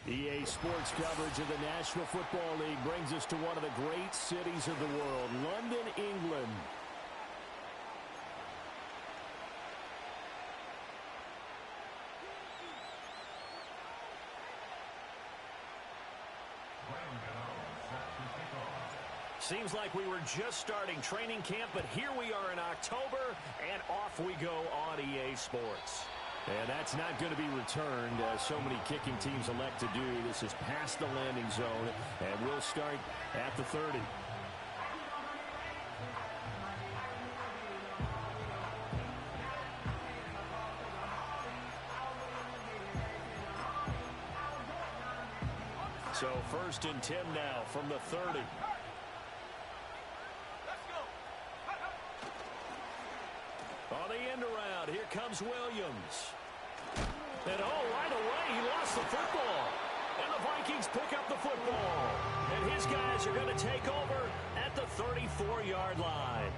EA Sports coverage of the National Football League brings us to one of the great cities of the world, London, England. Seems like we were just starting training camp, but here we are in October, and off we go on EA Sports. And that's not going to be returned, as so many kicking teams elect to do. This is past the landing zone, and we'll start at the 30. So 1st and 10 now from the 30. On the end around, here comes Williams. And right away, he lost the football. And the Vikings pick up the football. And his guys are going to take over at the 34-yard line.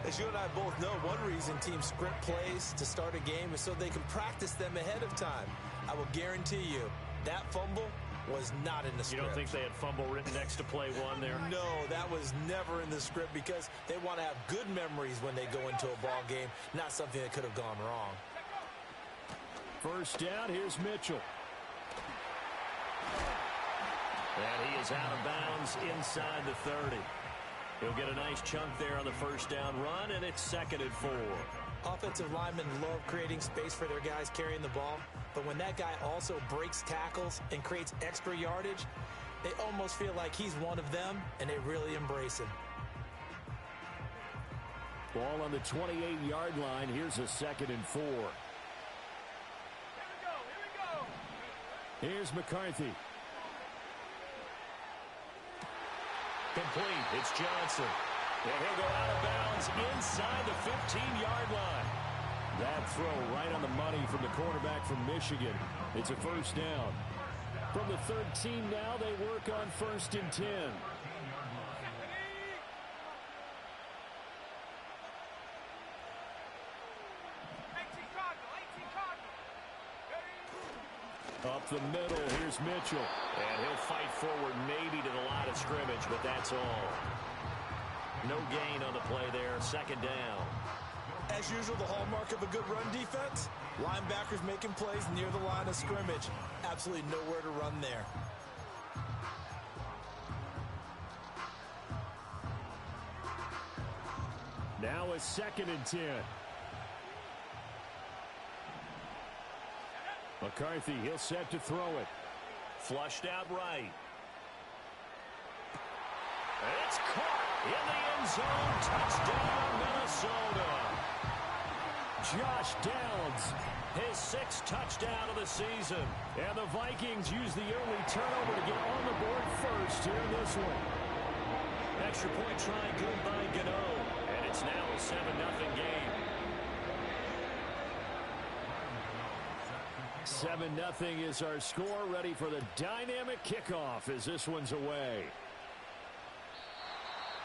As you and I both know, one reason teams script plays to start a game is so they can practice them ahead of time. I will guarantee you that fumble was not in the script. You don't think they had fumble written next to play one there? No, that was never in the script because they want to have good memories when they go into a ball game, not something that could have gone wrong. 1st down, here's Mitchell. And he is out of bounds inside the 30. He'll get a nice chunk there on the 1st down run, and it's 2nd and 4. Offensive linemen love creating space for their guys carrying the ball, but when that guy also breaks tackles and creates extra yardage, they almost feel like he's one of them, and they really embrace him. Ball on the 28-yard line. Here's a 2nd and 4. Here we go. Here's McCarthy. Complete. It's Johnson. And he'll go out of bounds inside the 15-yard line. That throw right on the money from the quarterback from Michigan. It's a 1st down. From the 13 now, they work on 1st and 10. Up the middle, here's Mitchell. And he'll fight forward maybe to the line of scrimmage, but that's all. No gain on the play there, 2nd down. As usual, the hallmark of a good run defense, linebackers making plays near the line of scrimmage. Absolutely nowhere to run there. Now a 2nd and 10. McCarthy, he'll set to throw it. Flushed out right. It's caught in the end zone. Touchdown, Minnesota. Josh Downs, his 6th touchdown of the season. And the Vikings use the early turnover to get on the board first here in this one. Extra point try good by Gano. And it's now a 7-0 game. 7-0 is our score, ready for the dynamic kickoff as this one's away.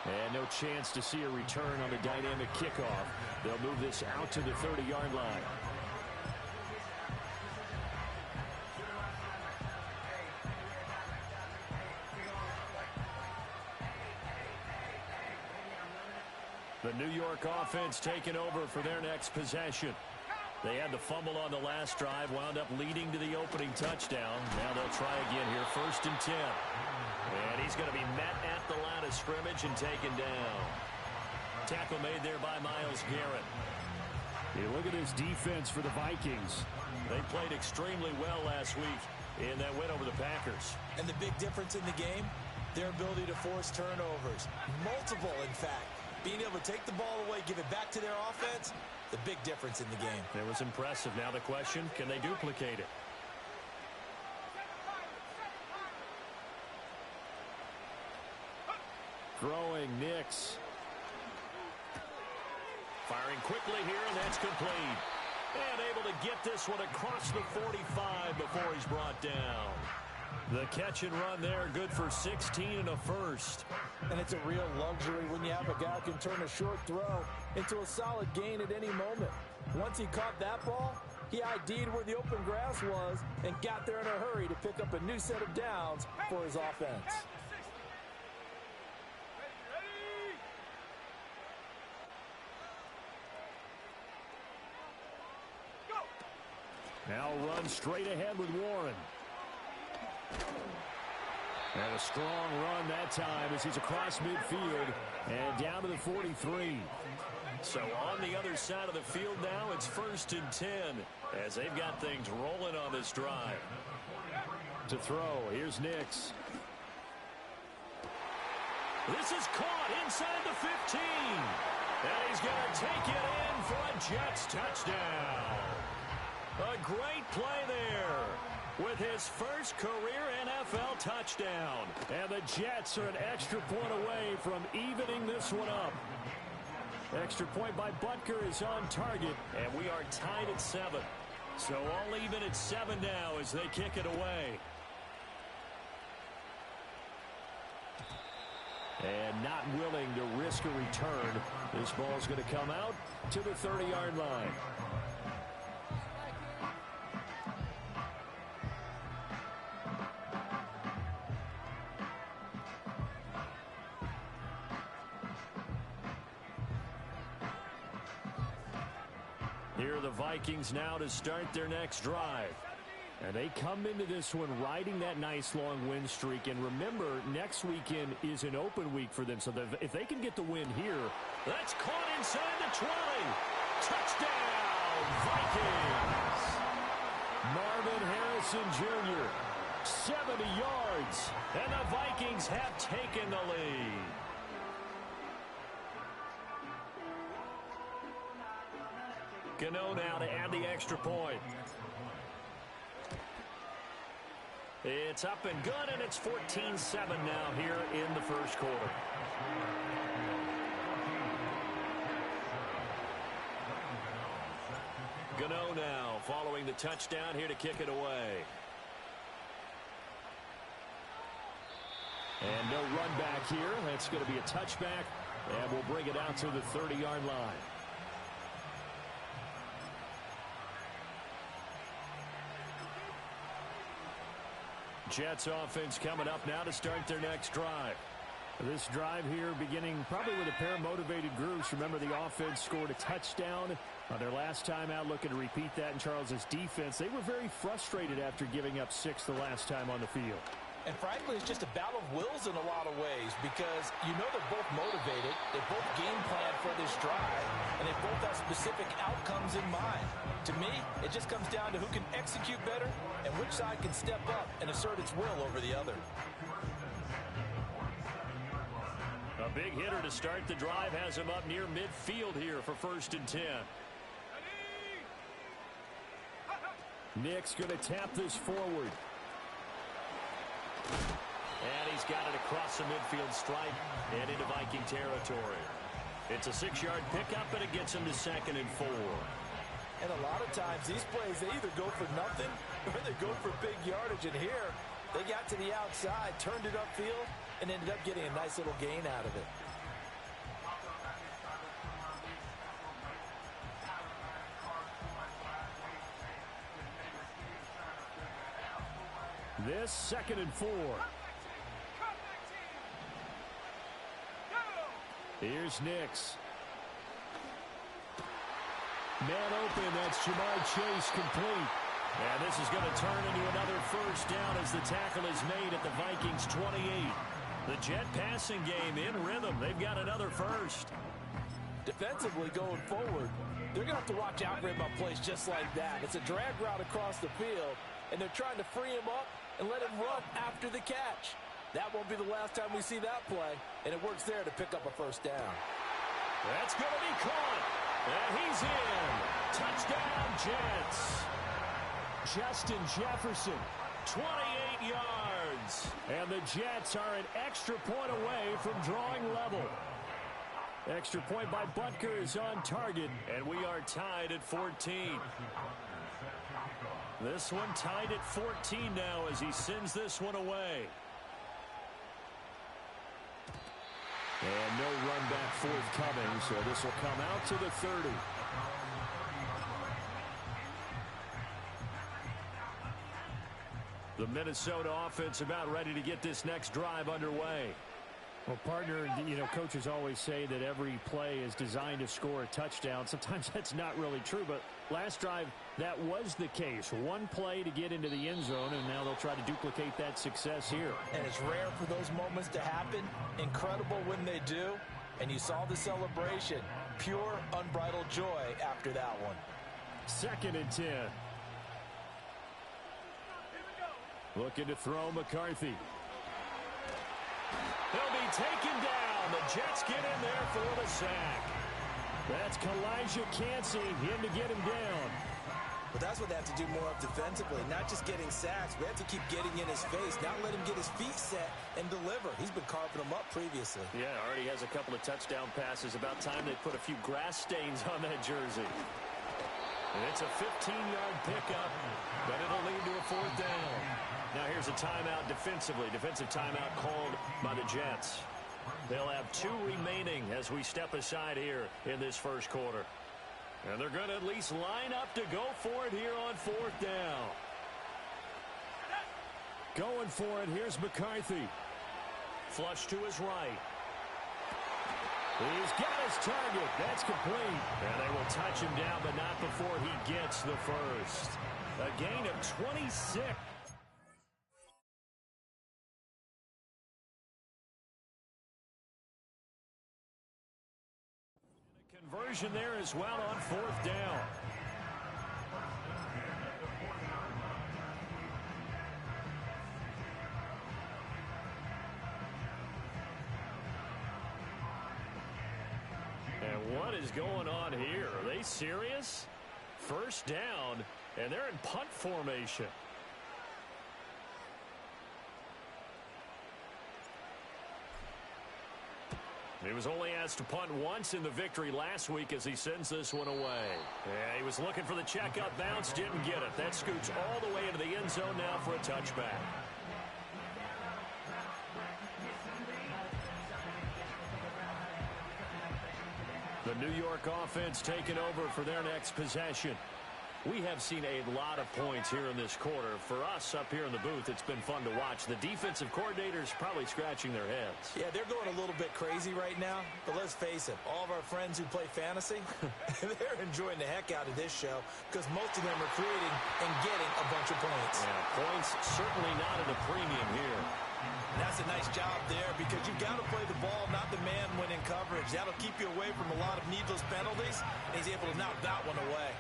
And no chance to see a return on the dynamic kickoff. They'll move this out to the 30-yard line. The New York offense taking over for their next possession. They had the fumble on the last drive, wound up leading to the opening touchdown. Now they'll try again here, 1st and 10. And he's going to be met at the line of scrimmage and taken down. Tackle made there by Myles Garrett. You look at this defense for the Vikings. They played extremely well last week in that win over the Packers. And the big difference in the game, their ability to force turnovers. Multiple, in fact. Being able to take the ball away, give it back to their offense, the big difference in the game. It was impressive. Now the question, can they duplicate it? Throwing Nix. Firing quickly here, and that's complete. And able to get this one across the 45 before he's brought down. The catch and run there, good for 16 and a 1st. And it's a real luxury when you have a guy who can turn a short throw into a solid gain at any moment. Once he caught that ball, He ID'd where the open grass was and got there in a hurry to pick up a new set of downs for his offense. Now run straight ahead with Warren. And a strong run that time as he's across midfield and down to the 43. So on the other side of the field now, it's 1st and 10 as they've got things rolling on this drive. To throw, here's Nix. This is caught inside the 15. And he's going to take it in for a Jets touchdown. A great play there with his first career NFL touchdown. And the Jets are an extra point away from evening this one up. Extra point by Butker is on target, and we are tied at 7. So all even at 7 now as they kick it away. And not willing to risk a return. This ball's going to come out to the 30-yard line. Here are the Vikings now to start their next drive. And they come into this one riding that nice long win streak. And remember, next weekend is an open week for them. So if they can get the win here, that's caught inside the 20. Touchdown, Vikings. Marvin Harrison Jr., 70 yards. And the Vikings have taken the lead. Gano now to add the extra point. It's up and good, and it's 14-7 now here in the first quarter. Gano now following the touchdown here to kick it away. And no run back here. That's going to be a touchback, and we'll bring it out to the 30-yard line. Jets offense coming up now to start their next drive. This drive here beginning probably with a pair of motivated groups. Remember, the offense scored a touchdown on their last time out, looking to repeat that in Charles's defense. They were very frustrated after giving up 6 the last time on the field. And frankly, it's just a battle of wills in a lot of ways because you know they're both motivated, they both game plan for this drive, and they both have specific outcomes in mind. To me, it just comes down to who can execute better and which side can step up and assert its will over the other. A big hitter to start the drive has him up near midfield here for 1st and 10. Nick's going to tap this forward. And he's got it across the midfield stripe and into Viking territory. It's a 6-yard pickup, and it gets him to 2nd and 4. And a lot of times, these plays, they either go for nothing or they go for big yardage. And here, they got to the outside, turned it upfield, and ended up getting a nice little gain out of it. This 2nd and 4. Here's Nix. Man open, that's Jamar Chase complete. And this is going to turn into another first down as the tackle is made at the Vikings 28. The Jet passing game in rhythm. They've got another first. Defensively going forward, they're going to have to watch out for him on plays just like that. It's a drag route across the field, and they're trying to free him up and let him run after the catch. That won't be the last time we see that play, and it works there to pick up a first down. That's going to be caught, and he's in. Touchdown, Jets. Justin Jefferson, 28 yards. And the Jets are an extra point away from drawing level. Extra point by Butker is on target, and we are tied at 14. This one tied at 14 now as he sends this one away. And no run back forthcoming, so this will come out to the 30. The Minnesota offense about ready to get this next drive underway. Well, partner, coaches always say that every play is designed to score a touchdown. Sometimes that's not really true, but last drive, that was the case. One play to get into the end zone, and now they'll try to duplicate that success here. And it's rare for those moments to happen. Incredible when they do. And you saw the celebration. Pure, unbridled joy after that one. 2nd and 10. Looking to throw McCarthy. He'll be taken down. The Jets get in there for the sack. That's Kalijah Kancey in to get him down. But that's what they have to do more of defensively, not just getting sacks. We have to keep getting in his face, not let him get his feet set and deliver. He's been carving them up previously. Yeah, already has a couple of touchdown passes. About time they put a few grass stains on that jersey. And it's a 15-yard pickup, but it'll lead to a 4th down. Now here's a timeout defensively. Defensive timeout called by the Jets. They'll have 2 remaining as we step aside here in this first quarter. And they're going to at least line up to go for it here on 4th down. Going for it. Here's McCarthy. Flush to his right. He's got his target. That's complete. And they will touch him down, but not before he gets the first. A gain of 26. Conversion there as well on 4th down. And what is going on here? Are they serious? 1st down, and they're in punt formation. He was only asked to punt once in the victory last week as he sends this one away. Yeah, he was looking for the checkup bounce, didn't get it. That scoots all the way into the end zone now for a touchback. The New York offense taking over for their next possession. We have seen a lot of points here in this quarter. For us up here in the booth, it's been fun to watch. The defensive coordinators probably scratching their heads. Yeah, they're going a little bit crazy right now. But let's face it, all of our friends who play fantasy, they're enjoying the heck out of this show because most of them are creating and getting a bunch of points. Yeah, points certainly not at a premium here. And that's a nice job there because you've got to play the ball, not the man when in coverage. That'll keep you away from a lot of needless penalties, and he's able to knock that one away.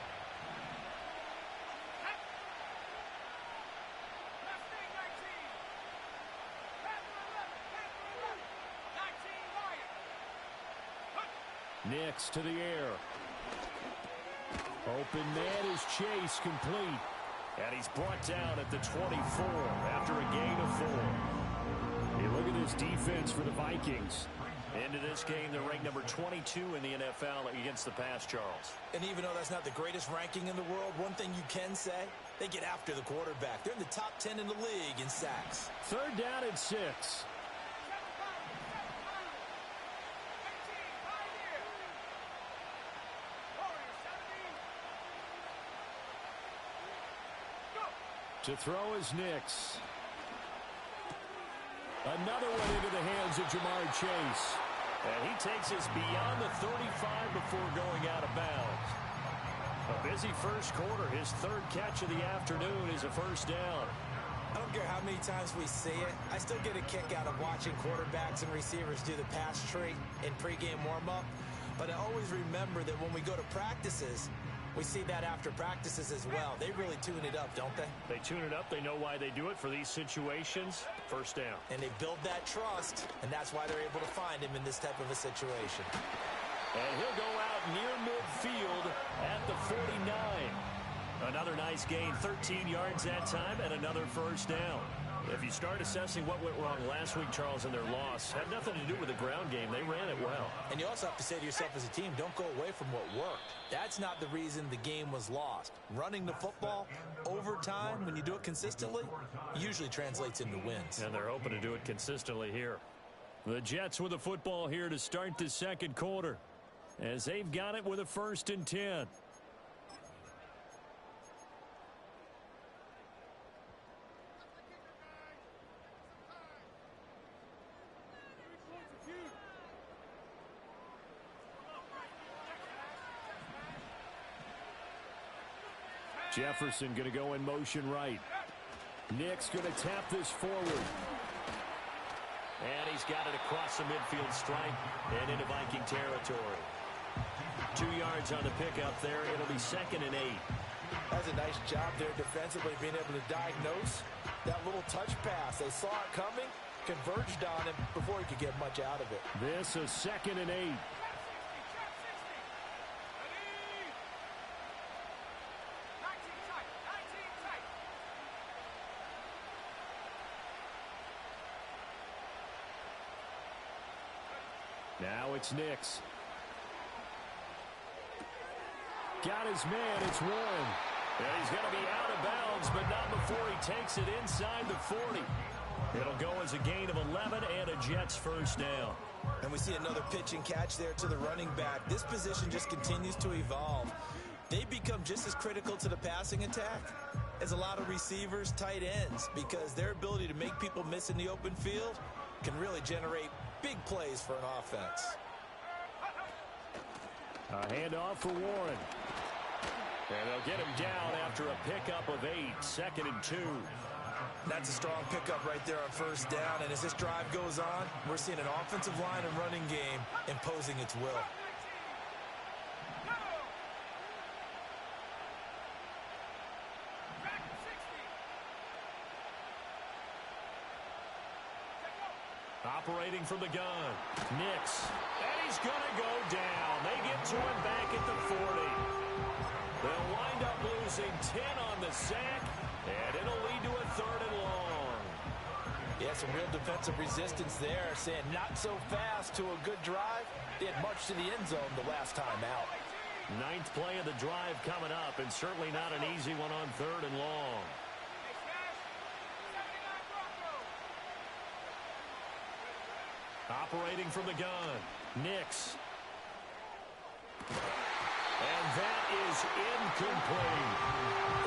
Nix to the air. Open man is Chase, complete. And he's brought down at the 24 after a gain of 4. Hey, look at this defense for the Vikings. Into this game, they're ranked number 22 in the NFL against the pass, Charles. And even though that's not the greatest ranking in the world, one thing you can say, they get after the quarterback. They're in the top 10 in the league in sacks. 3rd down and 6. To throw is Nix. Another one into the hands of Jamar Chase. And he takes us beyond the 35 before going out of bounds. A busy first quarter. His 3rd catch of the afternoon is a 1st down. I don't care how many times we see it. I still get a kick out of watching quarterbacks and receivers do the pass tree in pregame warm-up. But I always remember that when we go to practices, we see that after practices as well. They really tune it up, don't they? They tune it up. They know why they do it for these situations. 1st down. And they build that trust, and that's why they're able to find him in this type of a situation. And he'll go out near midfield at the 49. Another nice gain, 13 yards that time, and another 1st down. If you start assessing what went wrong last week, Charles, in their loss, had nothing to do with the ground game. They ran it well. And you also have to say to yourself as a team, don't go away from what worked. That's not the reason the game was lost. Running the football over time, when you do it consistently, usually translates into wins. And they're hoping to do it consistently here. The Jets with the football here to start the 2nd quarter, as they've got it with a 1st and 10. Jefferson going to go in motion right. Nick's going to tap this forward. And he's got it across the midfield stripe and into Viking territory. 2 yards on the pickup there. It'll be 2nd and 8. That's a nice job there defensively, being able to diagnose that little touch pass. They saw it coming, converged on him before he could get much out of it. This is 2nd and 8. Now it's Nix. Got his man. It's Warren. And he's going to be out of bounds, but not before he takes it inside the 40. It'll go as a gain of 11 and a Jets first down. And we see another pitch and catch there to the running back. This position just continues to evolve. They become just as critical to the passing attack as a lot of receivers, tight ends, because their ability to make people miss in the open field can really generate big plays for an offense. A handoff for Warren. And they'll get him down after a pickup of 8, 2nd and 2. That's a strong pickup right there on first down. And as this drive goes on, we're seeing an offensive line and running game imposing its will. Operating from the gun. Nix. And he's going to go down. They get to him back at the 40. They'll wind up losing 10 on the sack, and it'll lead to a 3rd and long. Yeah, some real defensive resistance there, saying not so fast to a good drive. They had marched to the end zone the last time out. 9th play of the drive coming up, and certainly not an easy one on 3rd and long. Operating from the gun, Nix. And that is incomplete.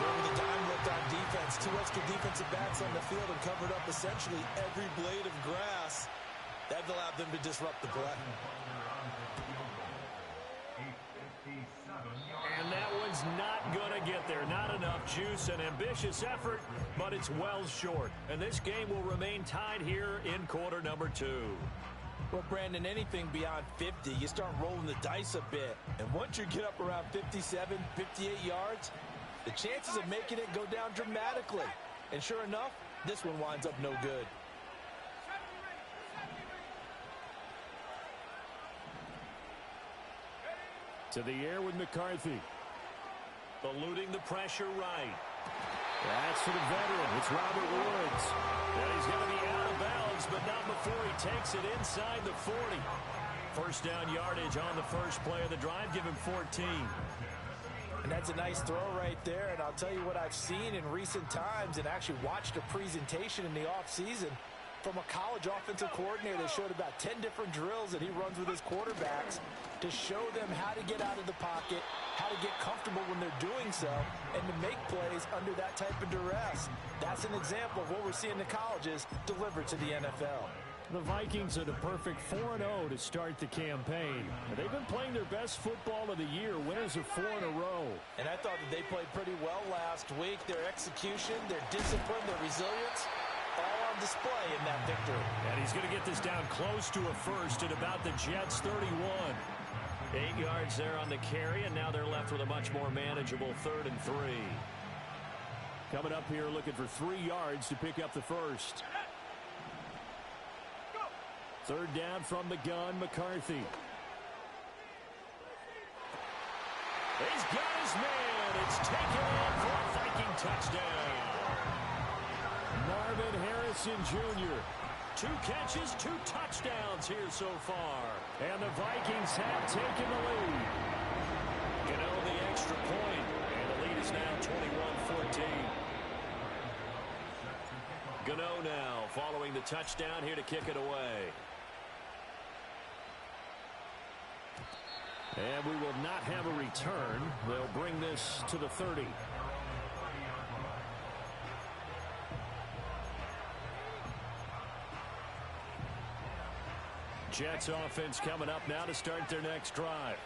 Over the dime looked on defense. 2 extra defensive backs on the field and covered up essentially every blade of grass. That allowed them to disrupt the play. And that one's not going to get there. Not enough juice. An ambitious effort, but it's well short. And this game will remain tied here in quarter number 2. Well, Brandon, anything beyond 50, you start rolling the dice a bit. And once you get up around 57, 58 yards, the chances of making it go down dramatically. And sure enough, this one winds up no good. To the air with McCarthy. Eluding the pressure right. That's for the veteran. It's Robert Woods. And he's going to be out of bounds, but not before he takes it inside the 40. First down yardage on the first play of the drive. Give him 14. And that's a nice throw right there. And I'll tell you what I've seen in recent times and actually watched a presentation in the offseason from a college offensive coordinator that showed about 10 different drills that he runs with his quarterbacks to show them how to get out of the pocket, how to get comfortable when they're doing so, and to make plays under that type of duress. That's an example of what we're seeing the colleges deliver to the NFL. The Vikings are the perfect 4-0 to start the campaign. They've been playing their best football of the year, winners of 4 in a row. And I thought that they played pretty well last week. Their execution, their discipline, their resilience, all on display in that victory. And he's going to get this down close to a first at about the Jets' 31. 8 yards there on the carry, and now they're left with a much more manageable 3rd and 3. Coming up here looking for 3 yards to pick up the first. 3rd down from the gun, McCarthy. He's got his man. It's taken in for a Viking touchdown. Marvin Harrison Jr. 2 catches, 2 touchdowns here so far. And the Vikings have taken the lead. The extra point, and the lead is now 21-14. Gano now following the touchdown here to kick it away. And we will not have a return. They'll bring this to the 30. Jets offense coming up now to start their next drive.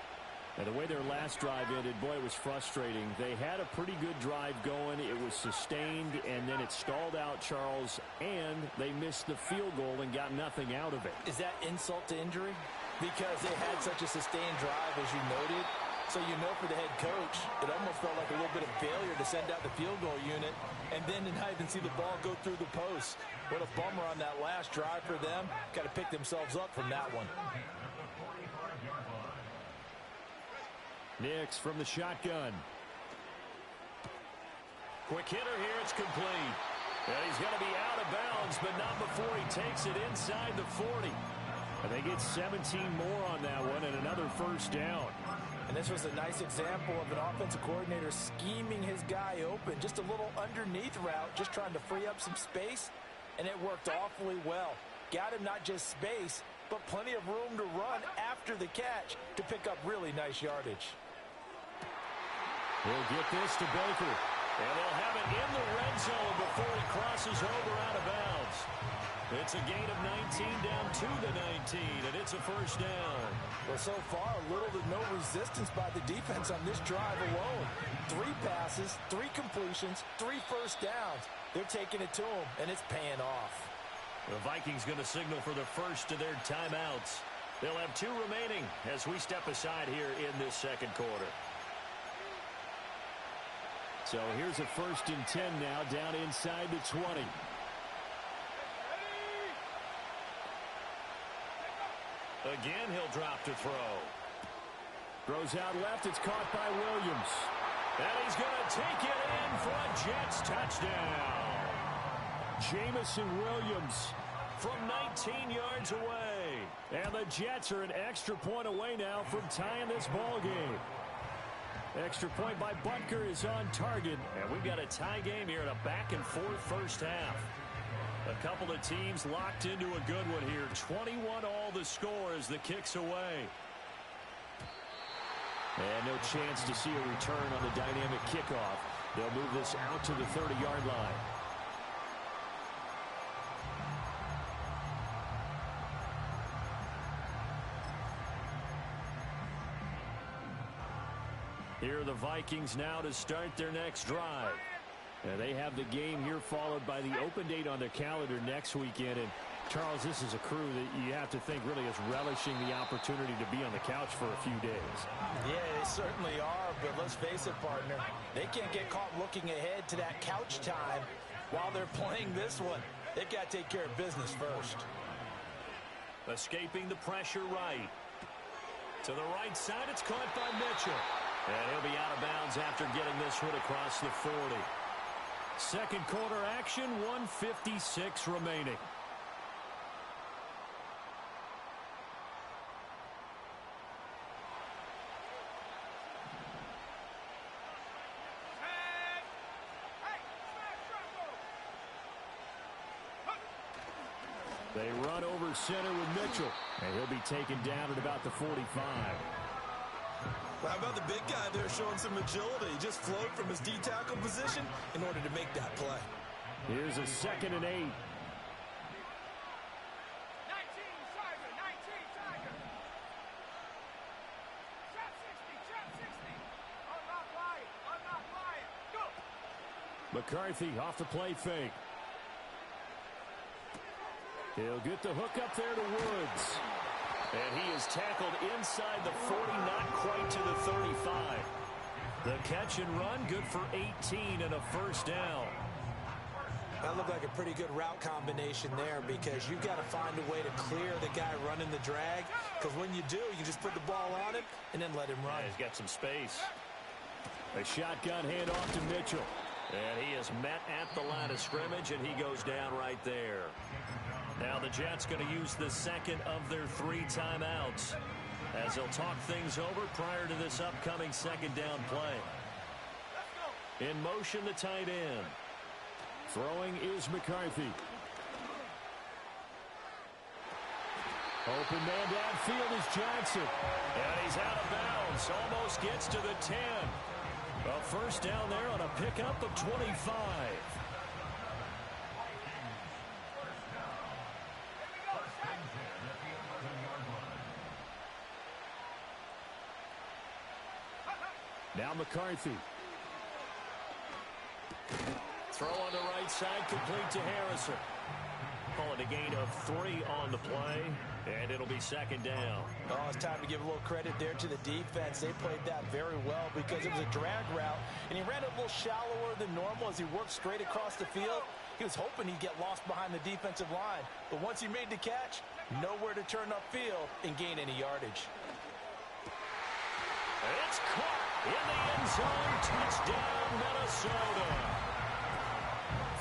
And the way their last drive ended, boy, it was frustrating. They had a pretty good drive going. It was sustained, and then it stalled out, Charles, and they missed the field goal and got nothing out of it. Is that insult to injury? Because they had such a sustained drive, as you noted. So you know for the head coach, it almost felt like a little bit of failure to send out the field goal unit and then to not even see the ball go through the post. What a bummer on that last drive for them. Got to pick themselves up from that one. Nix from the shotgun. Quick hitter here. It's complete. And he's going to be out of bounds, but not before he takes it inside the 40. And they get 17 more on that one and another first down. And this was a nice example of an offensive coordinator scheming his guy open. Just a little underneath route, just trying to free up some space, and it worked awfully well. Got him not just space, but plenty of room to run after the catch to pick up really nice yardage. He'll get this to Baker. And they'll have it in the red zone before he crosses over out of bounds. It's a gain of 19 down to the 19, and it's a first down. Well, so far, little to no resistance by the defense on this drive alone. 3 passes, 3 completions, 3 first downs. They're taking it to them, and it's paying off. The Vikings going to signal for the first of their timeouts. They'll have 2 remaining as we step aside here in this second quarter. So here's a 1st and 10 now down inside the 20. Again, he'll drop to throw. Throws out left. It's caught by Williams. And he's going to take it in for a Jets touchdown. Jamison Williams from 19 yards away. And the Jets are an extra point away now from tying this ball game. Extra point by Butker is on target. And we've got a tie game here in a back-and-forth first half. A couple of teams locked into a good one here. 21 all the score as the kick's away. And no chance to see a return on the dynamic kickoff. They'll move this out to the 30-yard line. Here are the Vikings now to start their next drive. And they have the game here followed by the open date on their calendar next weekend. And, Charles, this is a crew that you have to think really is relishing the opportunity to be on the couch for a few days. Yeah, they certainly are, but let's face it, partner. They can't get caught looking ahead to that couch time while they're playing this one. They've got to take care of business first. Escaping the pressure right. To the right side, it's caught by Mitchell. And he'll be out of bounds after getting this one across the 40. Second quarter action, 1:56 remaining. They run over center with Mitchell, and he'll be taken down at about the 45. How about the big guy there showing some agility? He just flowed from his D-tackle position in order to make that play. Here's a 2nd and 8. 19 Tiger, 19 Tiger. Trap 60. Unlock Wyatt. Go. McCarthy off the play fake. He'll get the hook up there to Woods. And he is tackled inside the 40, not quite to the 35. The catch and run, good for 18 and a first down. That looked like a pretty good route combination there because you've got to find a way to clear the guy running the drag. Because when you do, you just put the ball on him and then let him run. Yeah, he's got some space. A shotgun handoff to Mitchell. And he is met at the line of scrimmage, and he goes down right there. Now the Jets going to use the second of their 3 timeouts as they'll talk things over prior to this upcoming second down play. In motion, the tight end. Throwing is McCarthy. Open man downfield is Johnson. And he's out of bounds. Almost gets to the 10. A first down there on a pickup of 25. Now McCarthy. Throw on the right side, complete to Harrison. Call it a gain of 3 on the play, and it'll be second down. Oh, it's time to give a little credit there to the defense. They played that very well because it was a drag route, and he ran a little shallower than normal as he worked straight across the field. He was hoping he'd get lost behind the defensive line, but once he made the catch, nowhere to turn upfield and gain any yardage. It's caught in the end zone. Touchdown, Minnesota.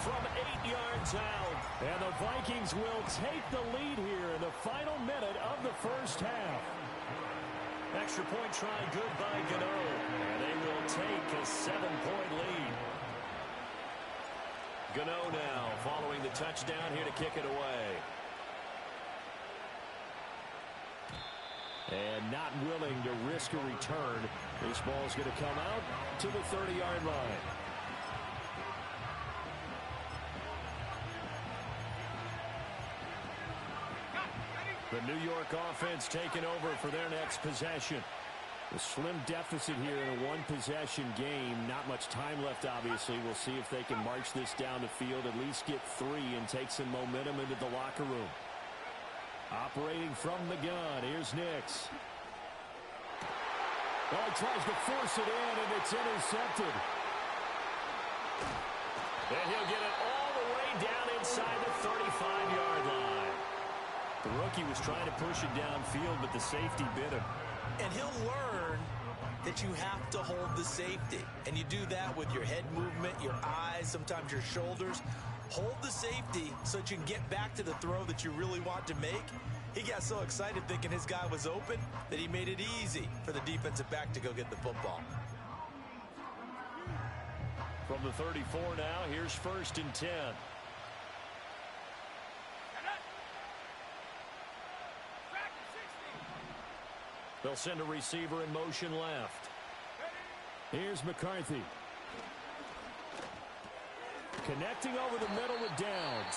From 8 yards out. And the Vikings will take the lead here in the final minute of the first half. Extra point try good by Gano. And they will take a 7-point lead. Gano now following the touchdown here to kick it away. And not willing to risk a return. This ball's going to come out to the 30-yard line. The New York offense taking over for their next possession. A slim deficit here in a one-possession game. Not much time left, obviously. We'll see if they can march this down the field, at least get 3, and take some momentum into the locker room. Operating from the gun, here's Nix. Oh, he tries to force it in, and it's intercepted. And he'll get it all the way down inside the 35-yard line. The rookie was trying to push it downfield, but the safety bit him. And he'll learn that you have to hold the safety. And you do that with your head movement, your eyes, sometimes your shoulders. Hold the safety so that you can get back to the throw that you really want to make. He got so excited thinking his guy was open that he made it easy for the defensive back to go get the football. From the 34 now, here's 1st and 10. They'll send a receiver in motion left. Here's McCarthy. Connecting over the middle with Downs.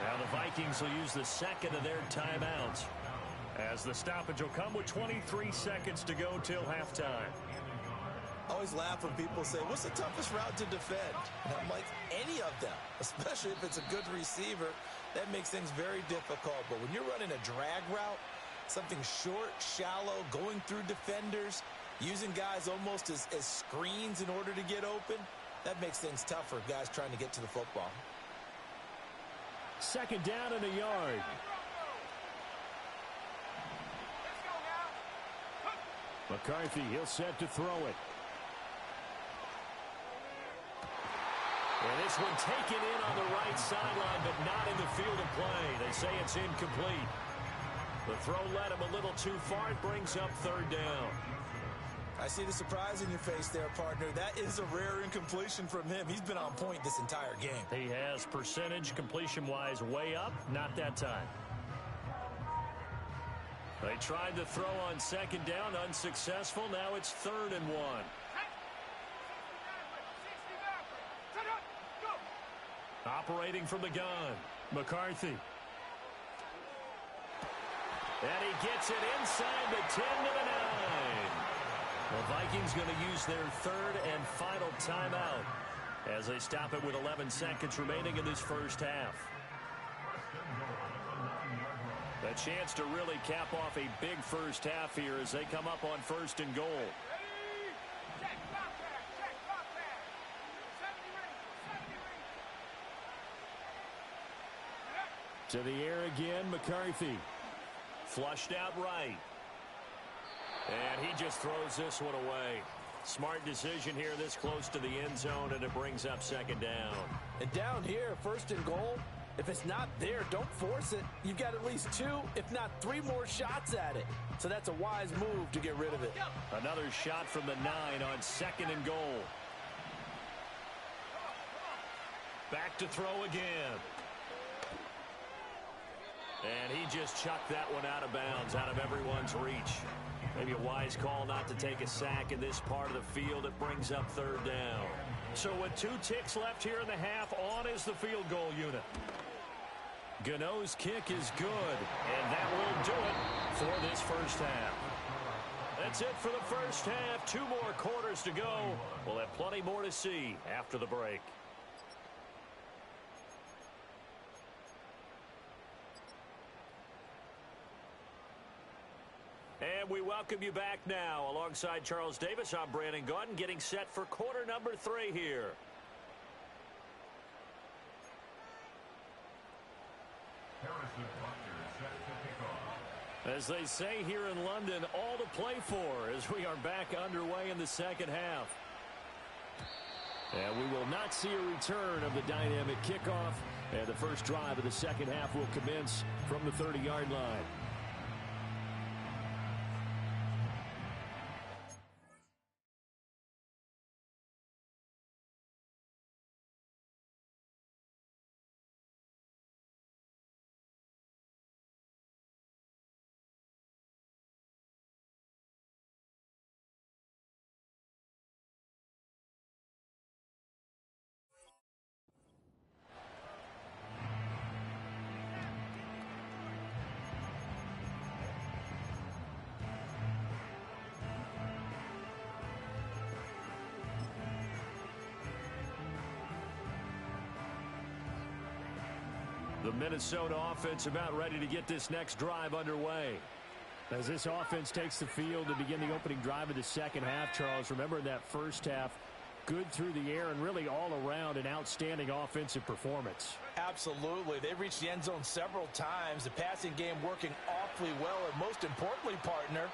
Now the Vikings will use the second of their timeouts, as the stoppage will come with 23 seconds to go till halftime. I always laugh when people say, what's the toughest route to defend? And I'm like, any of them, especially if it's a good receiver. That makes things very difficult. But when you're running a drag route, something short, shallow, going through defenders, using guys almost as screens in order to get open, that makes things tough for guys trying to get to the football. Second down and a yard. McCarthy, he'll set to throw it. And this one taken in on the right sideline, but not in the field of play. They say it's incomplete. The throw led him a little too far. It brings up 3rd down. I see the surprise in your face there, partner. That is a rare incompletion from him. He's been on point this entire game. He has percentage completion-wise way up. Not that time. They tried to throw on 2nd down, unsuccessful. Now it's 3rd and 1. Operating from the gun, McCarthy. And he gets it inside the 10 to the 9. The Vikings going to use their 3rd and final timeout as they stop it with 11 seconds remaining in this first half. A chance to really cap off a big first half here as they come up on 1st and goal. To the air again, McCarthy. Flushed out right. And he just throws this one away. Smart decision here this close to the end zone, and it brings up 2nd down. And down here, 1st and goal, if it's not there, don't force it. You've got at least 2, if not 3 more shots at it. So that's a wise move to get rid of it. Another shot from the 9 on 2nd and goal. Back to throw again. And he just chucked that one out of bounds, out of everyone's reach. Maybe a wise call not to take a sack in this part of the field. It brings up 3rd down. So with 2 ticks left here in the half, on is the field goal unit. Gano's kick is good, and that will do it for this first half. That's it for the first half. 2 more quarters to go. We'll have plenty more to see after the break. And we welcome you back now. Alongside Charles Davis, I'm Brandon Gaudin, getting set for quarter number 3 here. As they say here in London, all to play for as we are back underway in the second half. And we will not see a return of the dynamic kickoff. And the first drive of the second half will commence from the 30-yard line. The Minnesota offense about ready to get this next drive underway. As this offense takes the field to begin the opening drive of the second half, Charles, remember in that first half, good through the air and really all around an outstanding offensive performance. Absolutely. They reached the end zone several times. The passing game working awfully well, and most importantly, partner,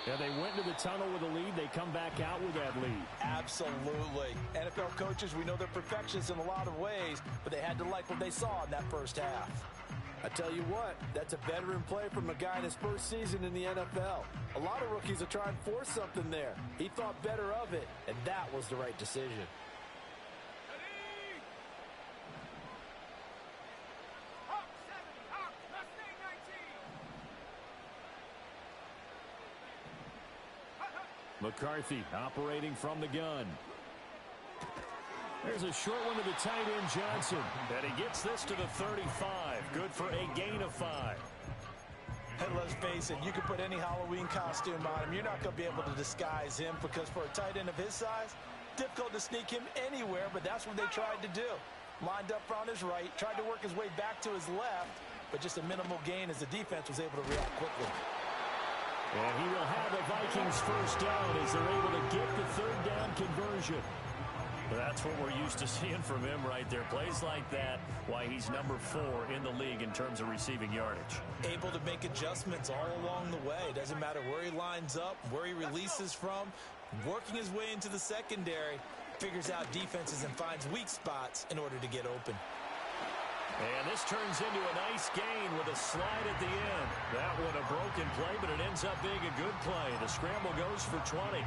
yeah, they went into the tunnel with a lead. They come back out with that lead. Absolutely. NFL coaches, we know they're perfectionists in a lot of ways, but they had to like what they saw in that first half. I tell you what, that's a veteran play from a guy in his first season in the NFL. A lot of rookies are trying to force something there. He thought better of it, and that was the right decision. McCarthy operating from the gun. There's a short one to the tight end, Johnson. And he gets this to the 35. Good for a gain of 5. And let's face it, you can put any Halloween costume on him. You're not going to be able to disguise him because for a tight end of his size, difficult to sneak him anywhere, but that's what they tried to do. Lined up on his right, tried to work his way back to his left, but just a minimal gain as the defense was able to react quickly. And he will have the Vikings first down as they're able to get the third down conversion. That's what we're used to seeing from him right there. Plays like that, why he's number 4 in the league in terms of receiving yardage. Able to make adjustments all along the way. Doesn't matter where he lines up, where he releases from. Working his way into the secondary, figures out defenses and finds weak spots in order to get open. And this turns into a nice gain with a slide at the end. That one a broken play, but it ends up being a good play. The scramble goes for 20.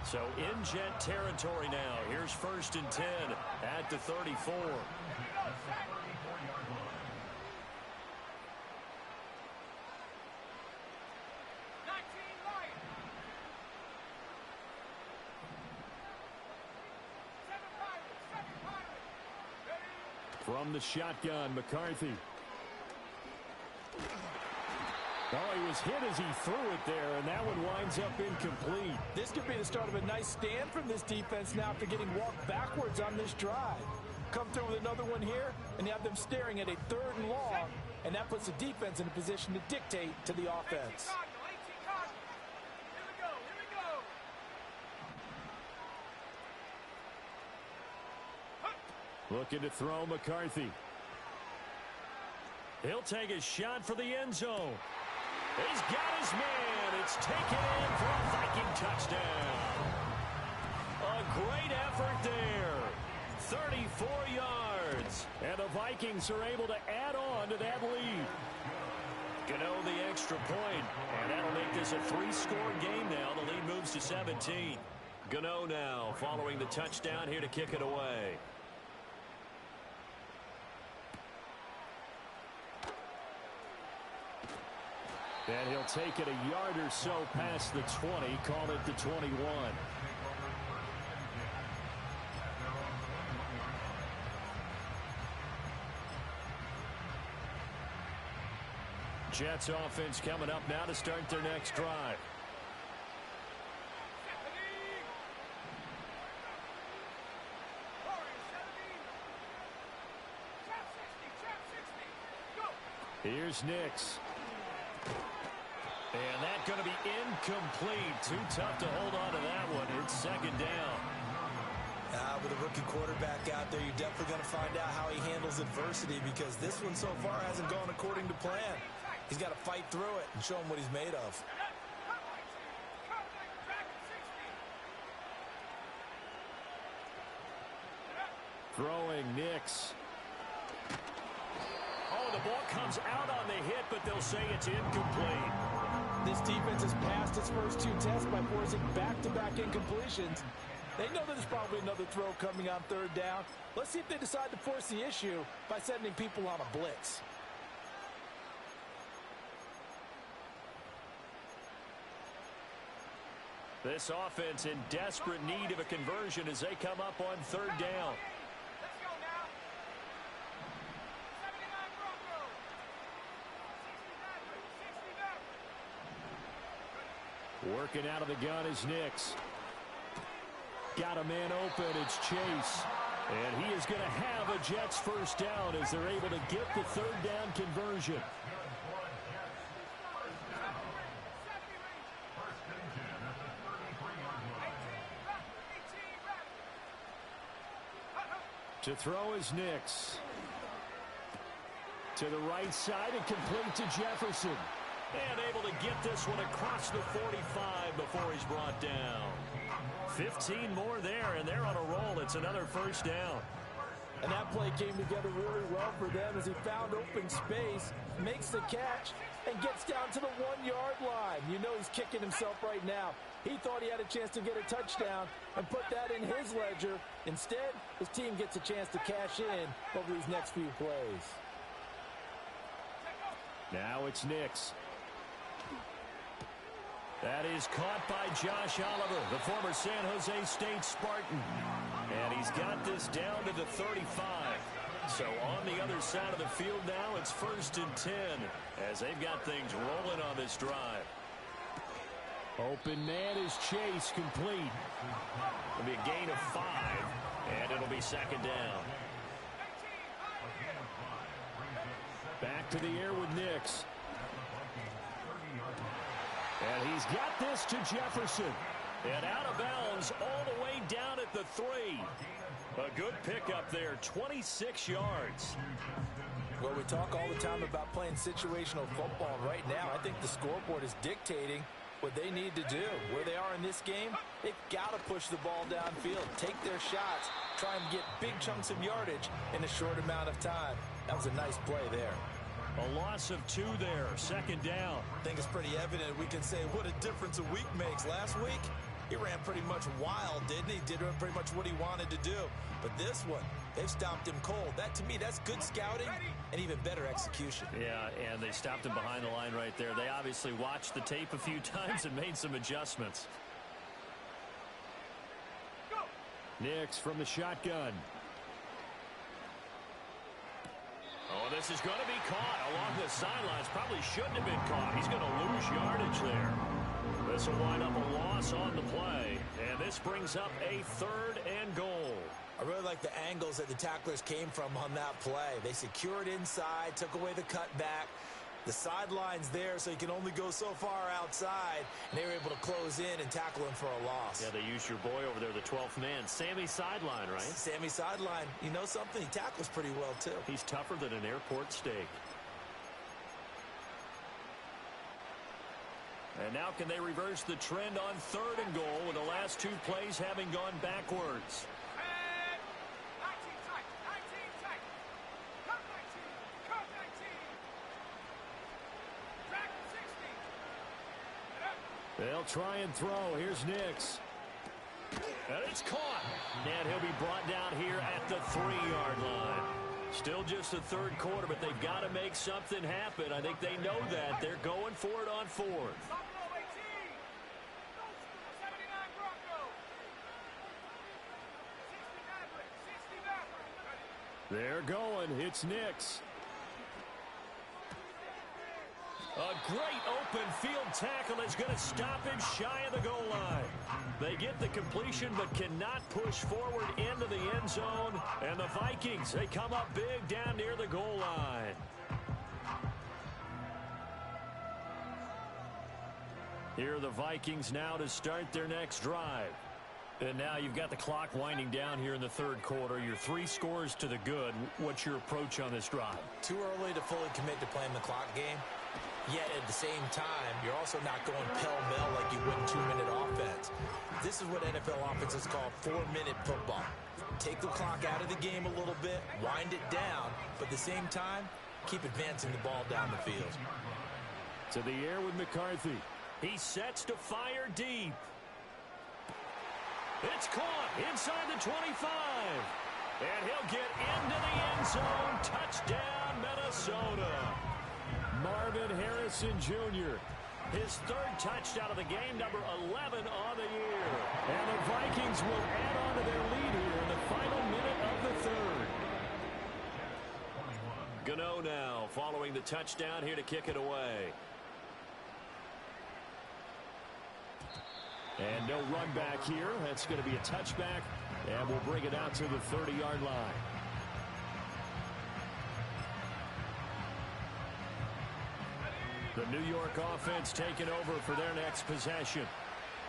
So in Jet territory now. Here's 1st and 10 at the 34. From the shotgun, McCarthy. Oh, he was hit as he threw it there, and that one winds up incomplete. This could be the start of a nice stand from this defense now after getting walked backwards on this drive. Come through with another one here, and you have them staring at a 3rd and long, and that puts the defense in a position to dictate to the offense. Looking to throw McCarthy. He'll take a shot for the end zone. He's got his man. It's taken in for a Viking touchdown. A great effort there. 34 yards. And the Vikings are able to add on to that lead. Gano the extra point, and that'll make this a 3-score game now. The lead moves to 17. Gano now following the touchdown here to kick it away. And he'll take it a yard or so past the 20, call it the 21. Jets offense coming up now to start their next drive. Here's Nix. And that's going to be incomplete. Too tough to hold on to that one. It's second down. With a rookie quarterback out there, you're definitely going to find out how he handles adversity, because this one so far hasn't gone according to plan. He's got to fight through it and show him what he's made of. Throwing Nix. Oh, the ball comes out on the hit, but they'll say it's incomplete. This defense has passed its first two tests by forcing back-to-back incompletions. They know that there's probably another throw coming on third down. Let's see if they decide to force the issue by sending people on a blitz. This offense in desperate need of a conversion as they come up on third down. Let's go now. 79 Broncos. 69, 69. Working out of the gun is Nix. Got a man open. It's Chase. And he is going to have a Jets first down as they're able to get the third down conversion. To throw is Nix. To the right side and complete to Jefferson. And able to get this one across the 45 before he's brought down. 15 more there, and they're on a roll. It's another first down. And that play came together really well for them as he found open space, makes the catch, and gets down to the 1-yard line. You know he's kicking himself right now. He thought he had a chance to get a touchdown and put that in his ledger. Instead, his team gets a chance to cash in over these next few plays. Now it's Nix. That is caught by Josh Oliver, the former San Jose State Spartan. And he's got this down to the 35. So on the other side of the field now, it's 1st and 10 as they've got things rolling on this drive. Open man is Chase, complete. It'll be a gain of 5, and it'll be second down. Back to the air with Nix. And he's got this to Jefferson. And out of bounds all the way down at the 3. A good pickup there, 26 yards. Well, we talk all the time about playing situational football. Right now, I think the scoreboard is dictating what they need to do. Where they are in this game, they've got to push the ball downfield, take their shots, try and get big chunks of yardage in a short amount of time. That was a nice play there. A loss of 2 there, second down. I think it's pretty evident we can say what a difference a week makes. Last week, he ran pretty much wild, didn't he? Did pretty much what he wanted to do. But this one, they've stopped him cold. That, to me, that's good scouting and even better execution. Yeah, and they stopped him behind the line right there. They obviously watched the tape a few times and made some adjustments. Nix from the shotgun. Oh, this is going to be caught along the sidelines. Probably shouldn't have been caught. He's going to lose yardage there. This will wind up a loss on the play. And this brings up a 3rd and goal. I really like the angles that the tacklers came from on that play. They secured inside, took away the cutback. The sideline's there, so you can only go so far outside. And they were able to close in and tackle him for a loss. Yeah, they used your boy over there, the 12th man. Sammy Sideline, right? Sammy Sideline. You know something? He tackles pretty well, too. He's tougher than an airport steak. And now can they reverse the trend on 3rd and goal with the last 2 plays having gone backwards? And 19 tight, 19 tight. Cut 19, cut 19. Track 60. They'll try and throw. Here's Nix. And it's caught. And he'll be brought down here at the 3-yard line. Still just the 3rd quarter, but they've got to make something happen. I think they know that. They're going for it on 4th. Buffalo 18. 79 Broncos. 60 Maverick. 60 Maverick. They're going. It's Nix. A great open field tackle is going to stop him shy of the goal line. They get the completion but cannot push forward into the end zone. And the Vikings, they come up big down near the goal line. Here are the Vikings now to start their next drive. And now you've got the clock winding down here in the third quarter. Your 3 scores to the good. What's your approach on this drive? Too early to fully commit to playing the clock game. Yet at the same time, you're also not going pell-mell like you would in 2-minute offense. This is what NFL offenses call 4-minute football. Take the clock out of the game a little bit, wind it down, but at the same time, keep advancing the ball down the field. To the air with McCarthy. He sets to fire deep. It's caught inside the 25. And he'll get into the end zone. Touchdown, Minnesota. Marvin Harrison Jr. His 3rd touchdown of the game, number 11 on the year. And the Vikings will add on to their lead here in the final minute of the 3rd. Gano now following the touchdown here to kick it away. And no run back here. That's going to be a touchback. And we'll bring it out to the 30-yard line. The New York offense taking over for their next possession.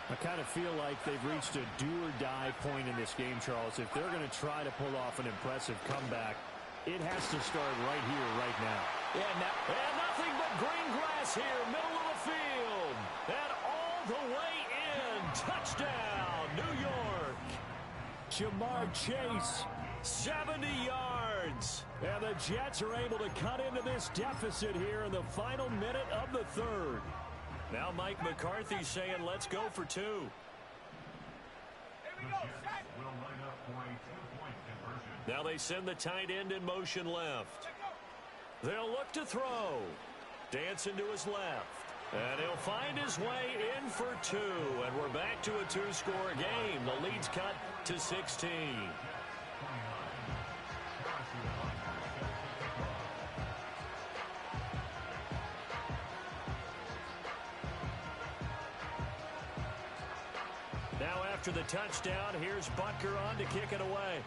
I kind of feel like they've reached a do-or-die point in this game, Charles. If they're going to try to pull off an impressive comeback, it has to start right here, right now. And nothing but green grass here, middle of the field. And all the way in. Touchdown, New York. Ja'Marr Chase, 70 yards. And the Jets are able to cut into this deficit here in the final minute of the 3rd. Now Mike McCarthy saying, let's go for 2. Here we go, set. Now they send the tight end in motion left. They'll look to throw. Dancing to his left. And he'll find his way in for 2. And we're back to a 2-score game. The lead's cut to 16. Now after the touchdown, here's Butker on to kick it away.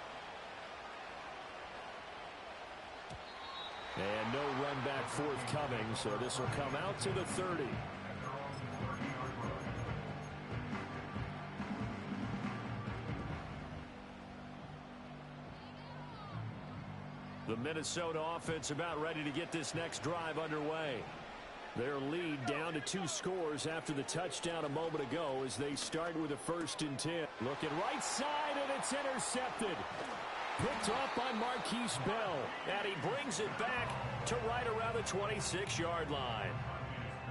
And no run back forthcoming, so this will come out to the 30. The Minnesota offense about ready to get this next drive underway. Their lead down to 2 scores after the touchdown a moment ago as they start with a 1st and 10. Looking right side, and it's intercepted. Picked off by Marquise Bell. And he brings it back to right around the 26-yard line.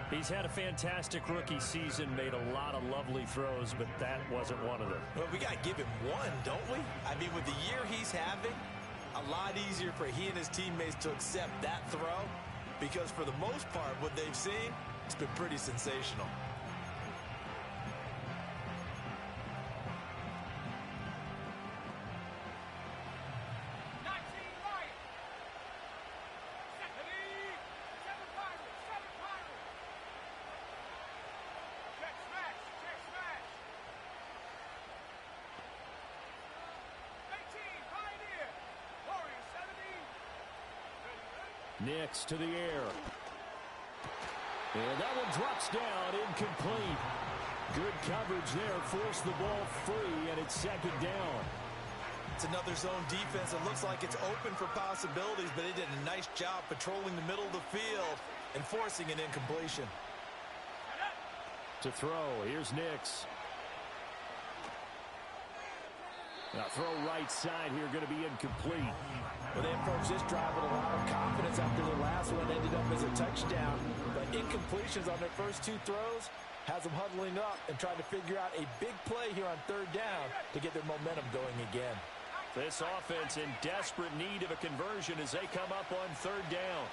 He's had a fantastic rookie season, made a lot of lovely throws, but that wasn't one of them. Well, we got to give him one, don't we? I mean, with the year he's having, a lot easier for he and his teammates to accept that throw because for the most part, what they've seen, it's been pretty sensational. Nix to the air. And that one drops down, incomplete. Good coverage there, forced the ball free, and it's 2nd down. It's another zone defense. It looks like it's open for possibilities, but they did a nice job patrolling the middle of the field and forcing an incompletion. To throw, here's Nix. Now throw right side here, going to be incomplete. Well, they approached this drive with a lot of confidence after the last one ended up as a touchdown. But incompletions on their first 2 throws has them huddling up and trying to figure out a big play here on 3rd down to get their momentum going again. This offense in desperate need of a conversion as they come up on 3rd down.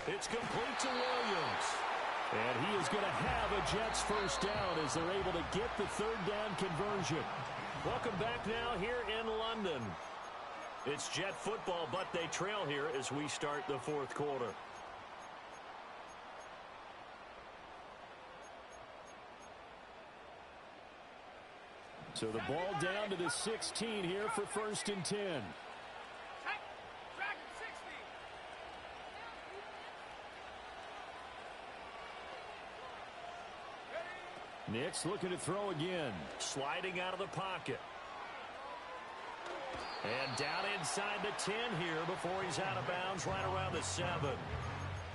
It's complete to Williams. And he is going to have a Jets 1st down as they're able to get the 3rd down conversion. Welcome back now here in London. It's Jet football, but they trail here as we start the 4th quarter. So the ball down to the 16 here for 1st and 10. Nix looking to throw again. Sliding out of the pocket. And down inside the 10 here before he's out of bounds right around the 7.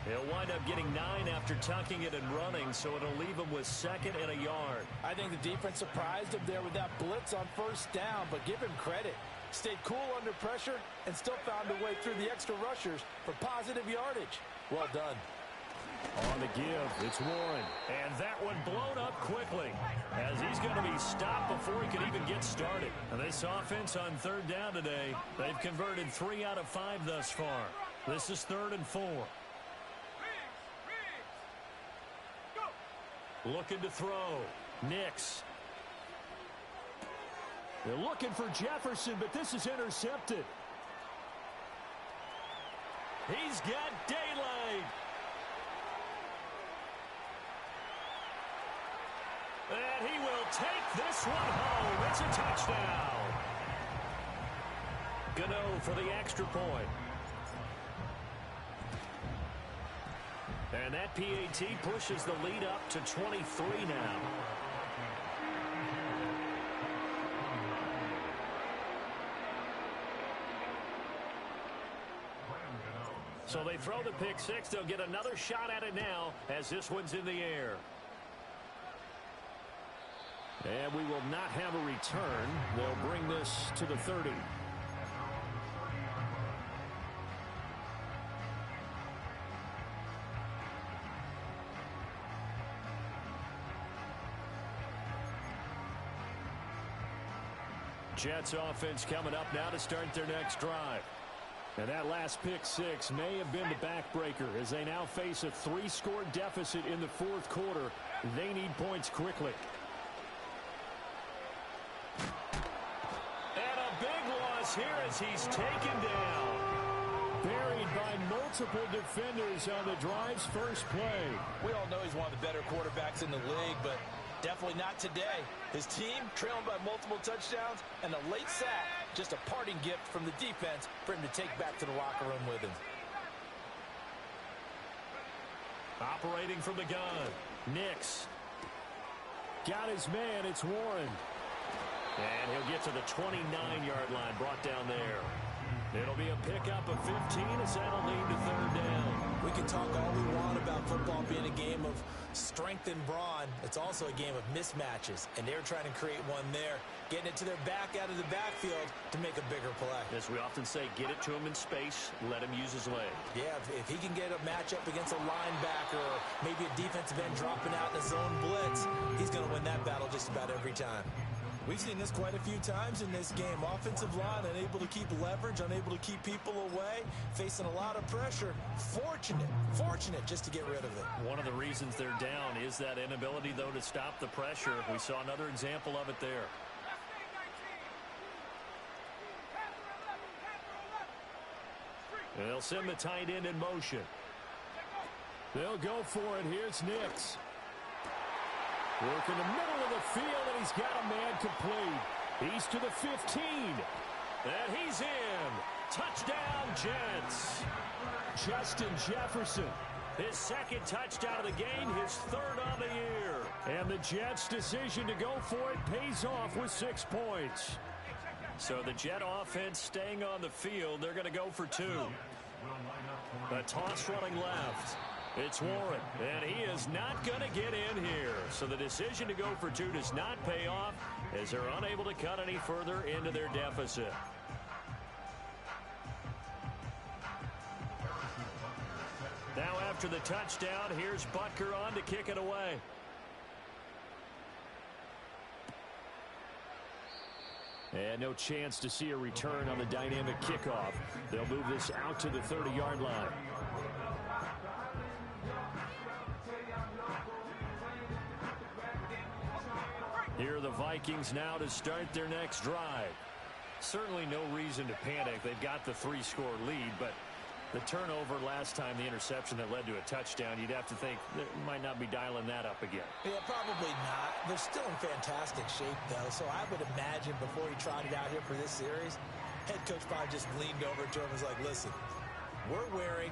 He'll wind up getting 9 after tucking it and running, so it'll leave him with 2nd and a yard. I think the defense surprised him there with that blitz on first down, but give him credit. Stayed cool under pressure and still found a way through the extra rushers for positive yardage. Well done. On the give, it's Warren. And that one blown up quickly as he's going to be stopped before he can even get started. And this offense on 3rd down today, they've converted 3 out of 5 thus far. This is 3rd and 4. Looking to throw. Nix. They're looking for Jefferson, but this is intercepted. He's got daylight. And he will take this one home. It's a touchdown. Gano for the extra point. And that PAT pushes the lead up to 23 now. So they throw the pick 6. They'll get another shot at it now as this one's in the air. And we will not have a return. They'll bring this to the 30. Jets offense coming up now to start their next drive. And that last pick 6 may have been the backbreaker as they now face a 3-score deficit in the 4th quarter. They need points quickly. And a big loss here as he's taken down. Buried by multiple defenders on the drive's first play. We all know he's one of the better quarterbacks in the league, but definitely not today. His team trailing by multiple touchdowns and a late sack, just a parting gift from the defense for him to take back to the locker room with him. Operating from the gun. Nix. Got his man. It's Warren. And he'll get to the 29-yard line, brought down there. It'll be a pickup of 15 as that'll lead to 3rd down. We can talk all we want about football being a game of strength and brawn. It's also a game of mismatches, and they're trying to create one there, getting it to their back out of the backfield to make a bigger play. As we often say, get it to him in space, let him use his leg. Yeah, if he can get a matchup against a linebacker or maybe a defensive end dropping out in a zone blitz, he's going to win that battle just about every time. We've seen this quite a few times in this game. Offensive line unable to keep leverage, unable to keep people away, facing a lot of pressure. Fortunate just to get rid of it. One of the reasons they're down is that inability, though, to stop the pressure. We saw another example of it there. And they'll send the tight end in motion. They'll go for it. Here's Nix. Work in the middle of the field, and he's got a man complete. He's to the 15. And he's in. Touchdown, Jets. Justin Jefferson. His 2nd touchdown of the game, his 3rd on the year. And the Jets' decision to go for it pays off with 6 points. So the Jet offense staying on the field. They're going to go for 2. A toss running left. It's Warren, and he is not going to get in here. So the decision to go for 2 does not pay off as they're unable to cut any further into their deficit. Now after the touchdown, here's Butker on to kick it away. And no chance to see a return on the dynamic kickoff. They'll move this out to the 30-yard line. Here are the Vikings now to start their next drive. Certainly no reason to panic. They've got the 3-score lead, but the turnover last time, the interception that led to a touchdown, you'd have to think they might not be dialing that up again. Yeah, probably not. They're still in fantastic shape, though, so I would imagine before he trotted out here for this series, head coach probably just leaned over to him and was like, listen, we're wearing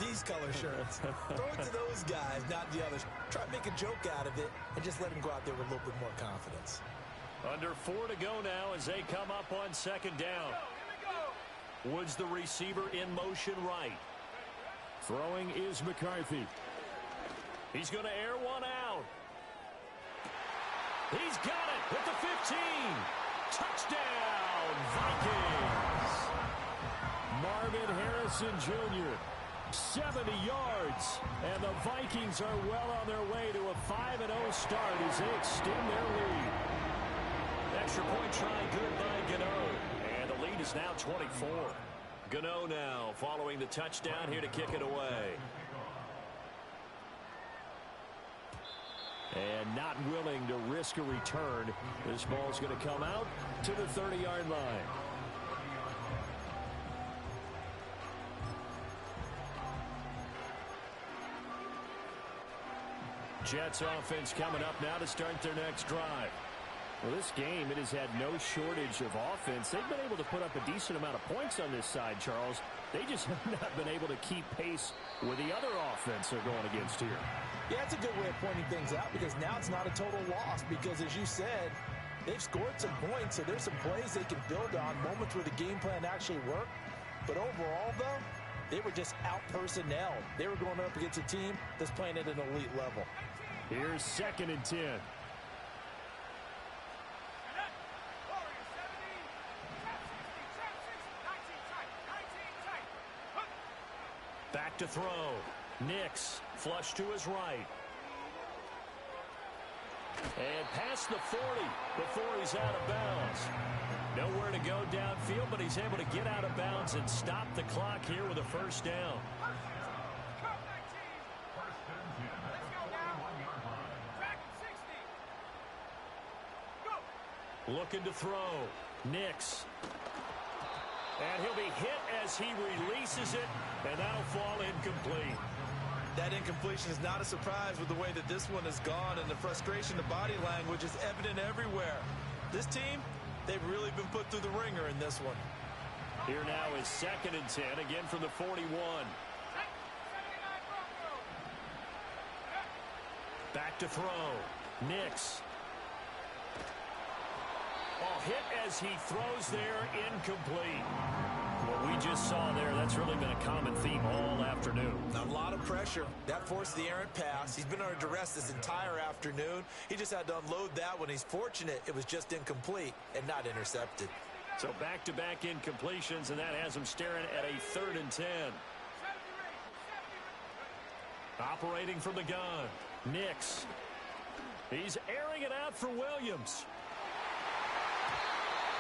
these color shirts. Throw it to those guys, not the others. Try to make a joke out of it and just let them go out there with a little bit more confidence. Under 4 to go now as they come up on second down. Woods the receiver in motion right. Throwing is McCarthy. He's going to air one out. He's got it at the 15. Touchdown, Vikings. Marvin Harrison Jr., 70 yards. And the Vikings are well on their way to a 5-0 start as they extend their lead. Extra point try good by Gano. And the lead is now 24. Gano now following the touchdown here to kick it away. And not willing to risk a return. This ball's going to come out to the 30-yard line. Jets offense coming up now to start their next drive. Well, this game, it has had no shortage of offense. They've been able to put up a decent amount of points on this side, Charles. They just have not been able to keep pace with the other offense they're going against here. Yeah, that's a good way of pointing things out because now it's not a total loss because, as you said, they've scored some points, so there's some plays they can build on, moments where the game plan actually worked. But overall, though, they were just out-personnel. They were going up against a team that's playing at an elite level. Here's 2nd and 10. Back to throw. Nix flush to his right. And past the 40 before he's out of bounds. Nowhere to go downfield, but he's able to get out of bounds and stop the clock here with a first down. Looking to throw. Nix. And he'll be hit as he releases it, and that'll fall incomplete. That incompletion is not a surprise with the way that this one has gone, and the frustration, the body language is evident everywhere. This team, they've really been put through the ringer in this one. Here now is 2nd and 10, again from the 41. Back to throw. Nix. Oh, hit as he throws there, incomplete. What we just saw there, that's really been a common theme all afternoon. A lot of pressure. That forced the errant pass. He's been under duress this entire afternoon. He just had to unload that one. He's fortunate it was just incomplete and not intercepted. So back-to-back incompletions, and that has him staring at a 3rd and 10. Operating from the gun. Nix. He's airing it out for Williams.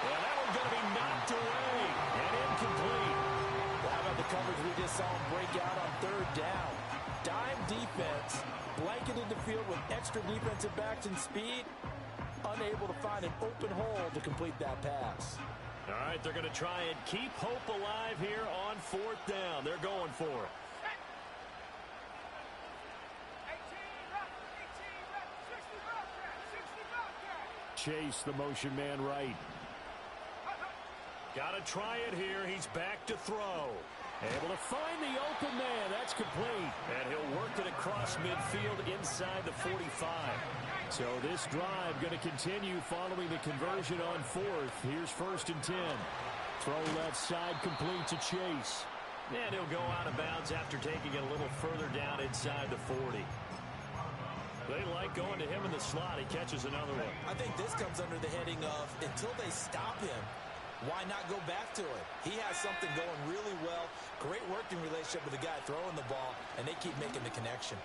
And that one's going to be knocked away and incomplete. Well, how about the coverage we just saw him break out on 3rd down? Dime defense, blanketed the field with extra defensive backs and speed, unable to find an open hole to complete that pass. All right, they're going to try and keep hope alive here on 4th down. They're going for it. Chase, the motion man right. Got to try it here. He's back to throw. Able to find the open man. That's complete. And he'll work it across midfield inside the 45. So this drive going to continue following the conversion on 4th. Here's 1st and 10. Throw left side complete to Chase. And he'll go out of bounds after taking it a little further down inside the 40. They like going to him in the slot. He catches another one. I think this comes under the heading of until they stop him, why not go back to it? He has something going really well. Great working relationship with the guy throwing the ball, and they keep making the connection.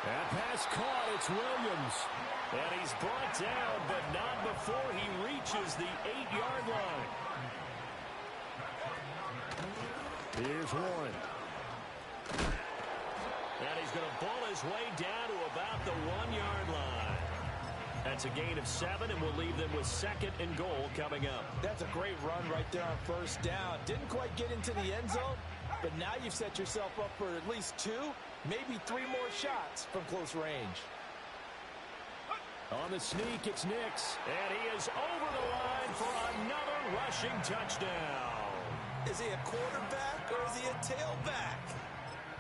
That pass caught. It's Williams. And he's brought down, but not before he reaches the 8-yard line. Here's Warren. And he's going to bull his way down to about the 1-yard line. That's a gain of 7, and we'll leave them with 2nd and goal coming up. That's a great run right there on 1st down. Didn't quite get into the end zone, but now you've set yourself up for at least 2, maybe 3 more shots from close range. On the sneak, it's Nix. And he is over the line for another rushing touchdown. Is he a quarterback or is he a tailback?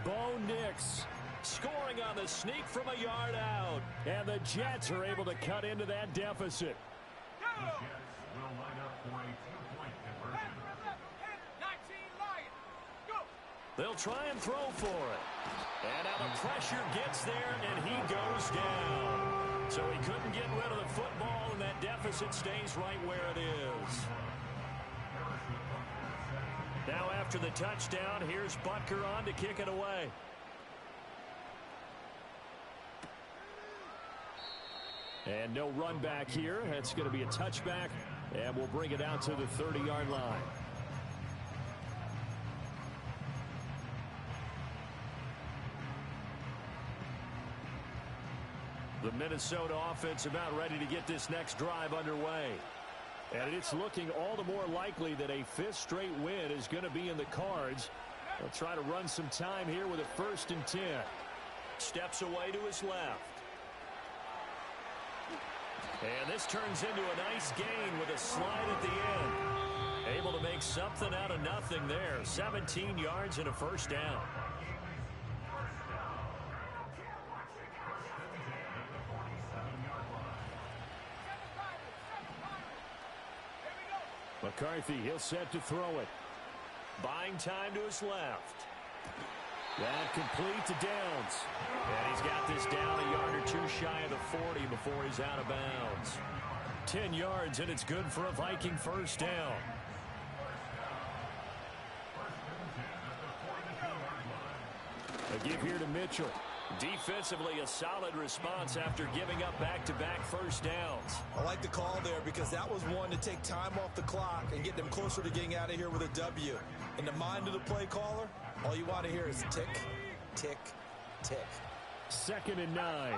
Bo Nix scoring on the sneak from a yard out. And the Jets are able to cut into that deficit. Go! Will line up for a 2-point conversion. 19 Lions. Go! They'll try and throw for it. And now the pressure gets there, and he goes down. So he couldn't get rid of the football, and that deficit stays right where it is. Now after the touchdown, here's Butker on to kick it away. And no run back here. That's going to be a touchback, and we'll bring it out to the 30-yard line. The Minnesota offense about ready to get this next drive underway. And it's looking all the more likely that a fifth straight win is going to be in the cards. They'll try to run some time here with a 1st and 10. Steps away to his left. And this turns into a nice gain with a slide at the end. Able to make something out of nothing there. 17 yards and a 1st down. McCarthy, he'll set to throw it. Buying time to his left. That complete to Downs. And he's got this down a yard or two shy of the 40 before he's out of bounds. 10 yards, and it's good for a Viking 1st down. A give here to Mitchell. Defensively, a solid response after giving up back-to-back 1st downs. I like the call there because that was one to take time off the clock and get them closer to getting out of here with a W. In the mind of the play caller, all you want to hear is tick, tick, tick. 2nd and 9.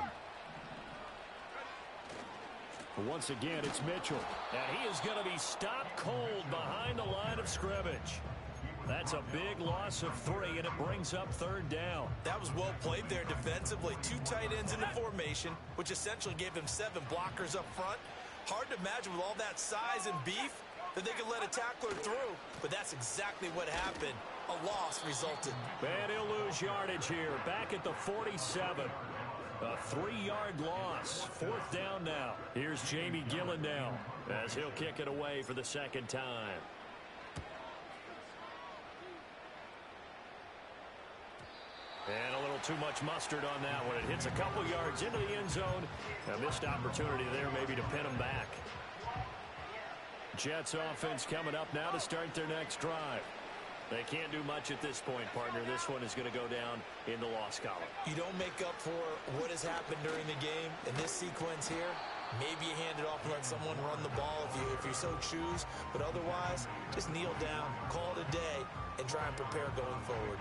Once again, it's Mitchell. And he is going to be stopped cold behind the line of scrimmage. That's a big loss of 3, and it brings up 3rd down. That was well played there defensively. 2 tight ends in the formation, which essentially gave them 7 blockers up front. Hard to imagine with all that size and beef that they could let a tackler through, but that's exactly what happened. A loss resulted. And he'll lose yardage here, back at the 47. A 3-yard loss. 4th down now. Here's Jamie Gillen now as he'll kick it away for the 2nd time. And a little too much mustard on that one. It hits a couple yards into the end zone. A missed opportunity there maybe to pin them back. Jets offense coming up now to start their next drive. They can't do much at this point, partner. This one is going to go down in the loss column. You don't make up for what has happened during the game. In this sequence here, maybe you hand it off and let someone run the ball if you so choose. But otherwise, just kneel down, call it a day, and try and prepare going forward.